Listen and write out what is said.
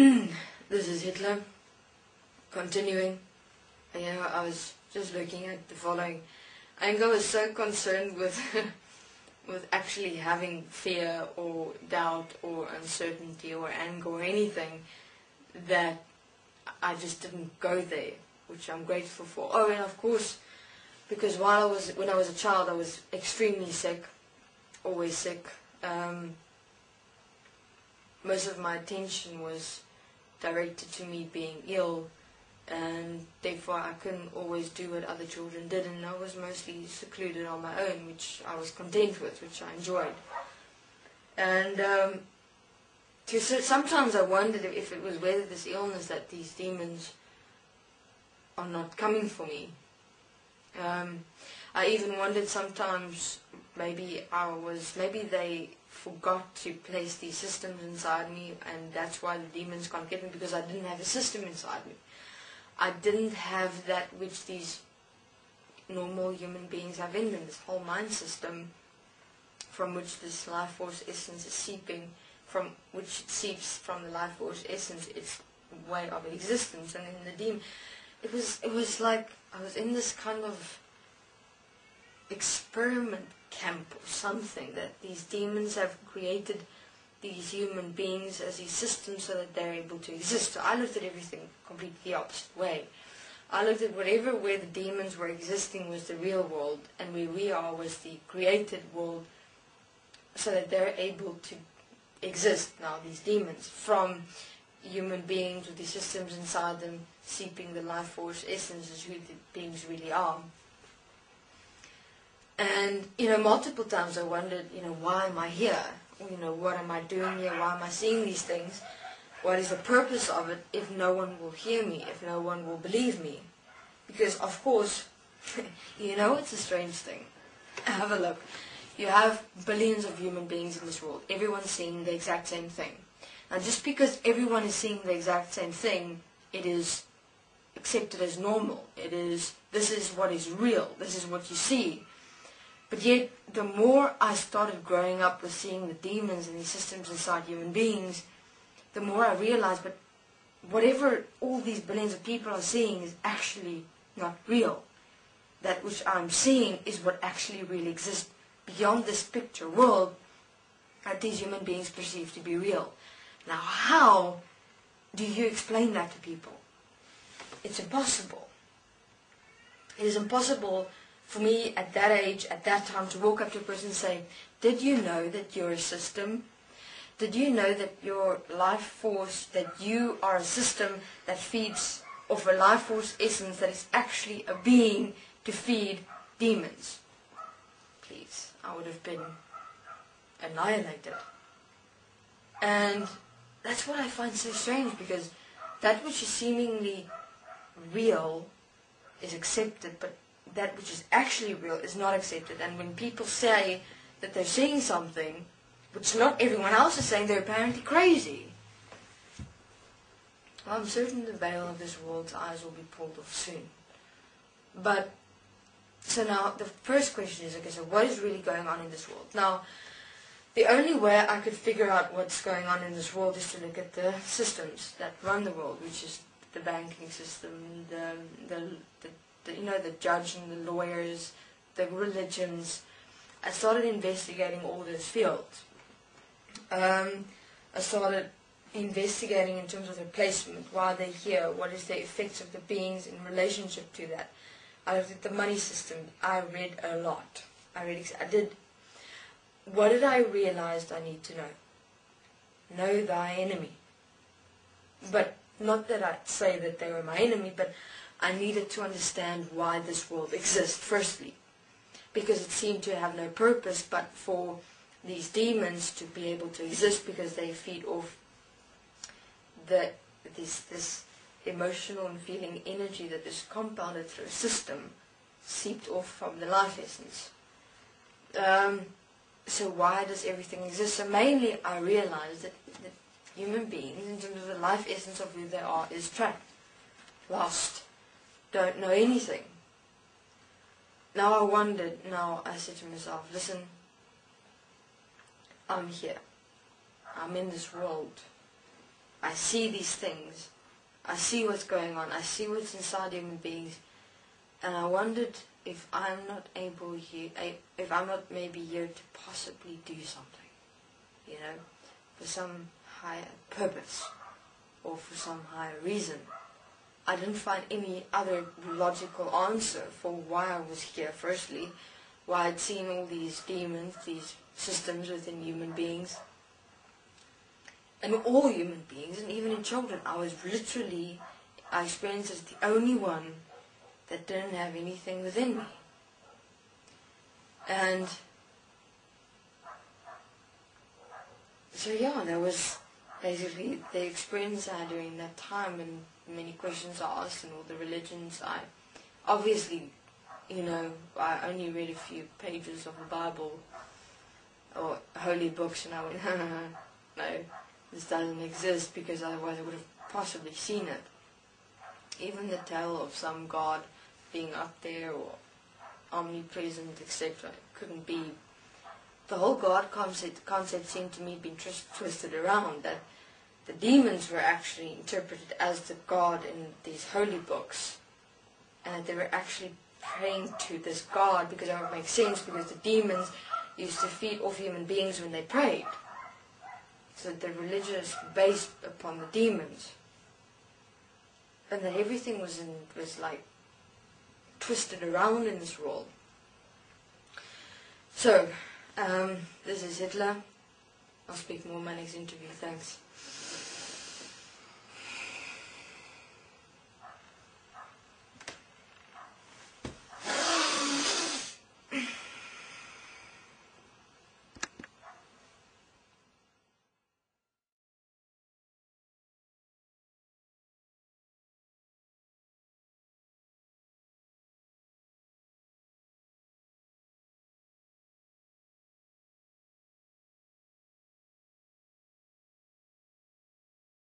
This is Hitler. Continuing. I was just looking at the following. I think I was so concerned with with actually having fear or doubt or uncertainty or anger or anything that I just didn't go there, which I'm grateful for. Oh, and of course, because when I was a child, I was extremely sick, always sick. Most of my attention was directed to me being ill, and therefore I couldn't always do what other children did, and I was mostly secluded on my own, which I was content with, which I enjoyed. And sometimes I wondered if it was whether this illness that these demons are not coming for me. I even wondered sometimes maybe they forgot to place these systems inside me, and that's why the demons can't get me, because I didn't have a system inside me. I didn't have that which these normal human beings have in them, this whole mind system from which this life force essence is seeping, from which it seeps from the life force essence, its way of existence. And in the demon, it was like I was in this kind of experiment camp or something, that these demons have created these human beings as these systems so that they're able to exist. So I looked at everything completely the opposite way. I looked at where the demons were existing was the real world, and where we are was the created world, so that they're able to exist now, these demons, from human beings with these systems inside them seeping the life force essence as who the beings really are. And, multiple times I wondered, why am I here? What am I doing here? Why am I seeing these things? What is the purpose of it if no one will hear me, if no one will believe me? Because, of course, it's a strange thing. Have a look. You have billions of human beings in this world. Everyone's seeing the exact same thing. Now, just because everyone is seeing the exact same thing, it is accepted as normal. This is what is real. This is what you see. But yet, the more I started growing up with seeing the demons and these systems inside human beings, the more I realized, but whatever all these billions of people are seeing is actually not real. That which I'm seeing is what actually really exists beyond this picture world that these human beings perceive to be real. Now, how do you explain that to people? It's impossible. It is impossible for me at that age, at that time, to walk up to a person and say, did you know that you're a system? Did you know that your life force, that you are a system that feeds off a life force essence that is actually a being to feed demons? Please, I would have been annihilated. And that's what I find so strange, because that which is seemingly real is accepted, but that which is actually real is not accepted. And when people say that they're seeing something which not everyone else is saying, they're apparently crazy. Well, I'm certain the veil of this world's eyes will be pulled off soon. But, so now the first question is, okay, so what is really going on in this world? Now, the only way I could figure out what's going on in this world is to look at the systems that run the world, which is the banking system, the judge and the lawyers, the religions. I started investigating all those fields. I started investigating in terms of their placement, why they're here, what is the effects of the beings in relationship to that. I looked at the money system. I read a lot. What did I realize I need to know? Know thy enemy. But not that I say that they were my enemy, but I needed to understand why this world exists, firstly. Because it seemed to have no purpose but for these demons to be able to exist, because they feed off this emotional and feeling energy that is compounded through a system, seeped off from the life essence. So why does everything exist? So mainly I realized that human beings, in terms of the life essence of who they are, is trapped, lost, don't know anything. Now I said to myself, listen, I'm here. I'm in this world. I see these things. I see what's going on. I see what's inside human beings. And I wondered if I'm not able here, if I'm not maybe here to possibly do something, you know, for some higher purpose or for some higher reason. I didn't find any other logical answer for why I was here. Firstly, why I'd seen all these demons, these systems within human beings, and all human beings, and even in children. I experienced as the only one that didn't have anything within me. And so yeah, that was basically the experience I had during that time, and many questions I asked, and all the religions I obviously, you know, I only read a few pages of the Bible or holy books, and I went, no, this doesn't exist, because otherwise I would have possibly seen it. Even the tale of some God being up there or omnipresent, etc., couldn't be. The whole God concept seemed to me being twisted around, that the demons were actually interpreted as the God in these holy books, and that they were actually praying to this God, because that would make sense, because the demons used to feed off human beings when they prayed. So that the religious based upon the demons, and that everything was like twisted around in this world. So, this is Hitler. I'll speak more in my next interview. Thanks.